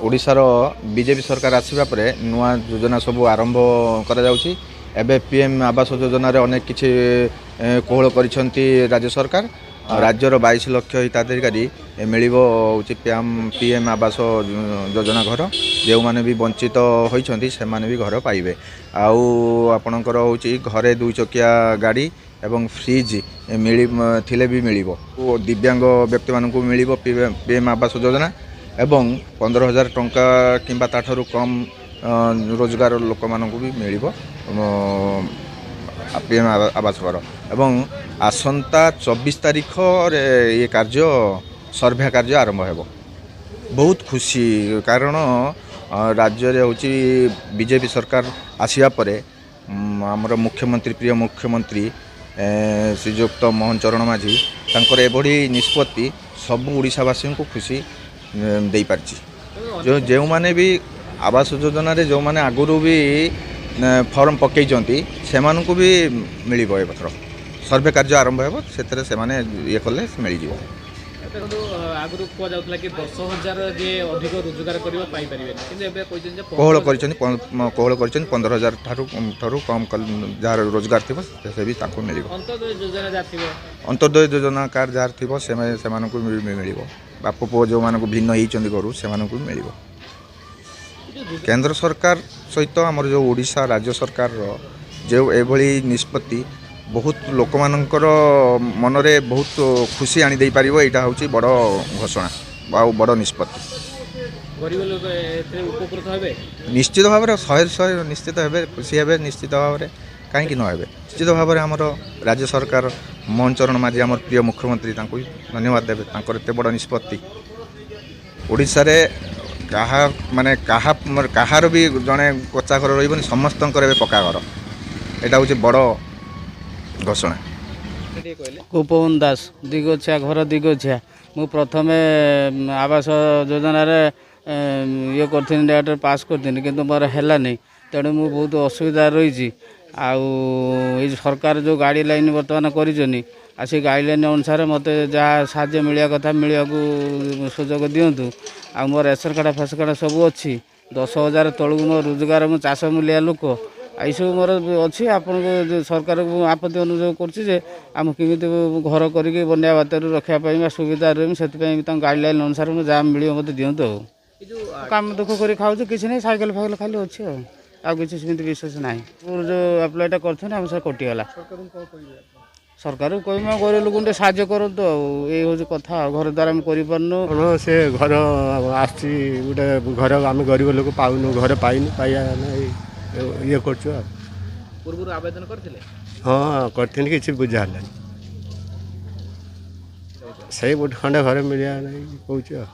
ओडिशार बीजेपी सरकार आसिबा परे नुआ योजना सब आरंभ करा जाउछि। एबे पीएम आवास योजना रे अनेक किछि कोहल करिसंती राज्य सरकार। राज्यर 22 लाख हिताधिकारी मिलिबो होछि पीएम आवास योजना घर। जो माने भी वंचित होइछंती से माने भी घर पाइबे। आउ आपणकर होछि घरे 2 चकिया गाड़ी एवं फ्रिज मिली थिले भी मिलिबो। दिव्यांग व्यक्ति मानकु मिलिबो पीएम आवास योजना एवं 15,000 टंका किंबा ताठरू कम रोजगार लोक मानकु भी मिलिबो पीएम आवास घर। एवं आसंता 24 तारीख ये कार्य सर्वे कार्य आरंभ हेबो। बहुत खुशी कारण राज्य रे होची बीजेपी सरकार आसिया परे हमर मुख्यमंत्री प्रिय मुख्यमंत्री श्रीयुक्त मोहन चरण माझी तांकर एभली निष्पत्ति सब ओडिशावासी को खुशी दे पारछि। जो माने भी आवास योजना रे जो माने आगुरु भी फॉर्म पकई जंती से मानकु भी मिलिबो। एथर सर्वे कार्य आरंभ हेबो सेतरे से माने ये कले मिलि जिवो। आगुरु को जाउतला कि 10,000 जे अधिक रोजगार करियो पाई परिबे किंतु एबे कहिसन जे कोहल करिसनि 15,000 ठारू कम जार रोजगार थिबो से भी ताको मिलिबो। अंतोदय योजना जा थिबो अंतोदय योजना कार जार थिबो से मानकु मिलिबो। बापू पुओ जो मानकु भिन्न होइचंदी करू से मानकु मिलिबो। केंद्र सरकार सहित आमर जो ओडिशा राज्य सरकार जो एभली निष्पत्ति बहुत लोक मानकर मनरे बहुत खुशी आनी दे पारिबो। एटा होची बड़ घोषणा बा बड़ निष्पत्ति। गरीब लोक एते उपकृत हेबे निश्चित भाव में 100 निश्चित हेबे खुशी हेबे निश्चित भाव में कहीं न हेबे। निश्चित भाव में आमर राज्य सरकार मोहन चरण माझी आमर प्रिय मुख्यमंत्री तांको धन्यवाद देबे। तांकर एते बड़ निष्पत्ति ओडिशा रे कहा माने कहार भी जड़े कच्चा घर रही समस्तंकर एबे पक्का घर। एटा होची बड़ घोषणा। कुपवन दास दिगोछिया घर दिगोछिया मु प्रथमे आवास योजना रे ये करथिन डेट पास करथिन किंतु मोर हैला नहीं तेणु मु बहुत असुविधा रही। सरकार जो गाइडलाइन बर्तमान करिजनी आ से गाइडलाइन अनुसार मत जहाँ साहाय्य मिलिया कथा मिलिया सुजोग दिंतु। आ मोर रेशन कार्ड फेसन कार्ड सब अच्छी 10,000 तलू मो रोजगार मु चाष मूलिया लोक सब मोर अच्छी। आपन सरकार को आपत्ति अनुरोध करमी घर करके बनिया बातर रखापी सुविधा रही से गाइडलाइन अनुसार मुझे जहाँ मिले मत दिंतु। काम दुख कर खाऊ कि नहीं साइकेल फाइकेल खाली अच्छे आ कि विशेष ना जो आप्लायटा कर कटिगला। सरकार को गरीब लोक साहय करूँ ये हूँ कथा घर द्वारा आम कर से घर आसी गोटे घर आम गरीब लोक पाऊनु घर पाइन पाइया ये पूर्व आवेदन करथिले। हाँ करथिन कि बुझा से गोटे खंडे घर मिलिया नहीं कहूँ।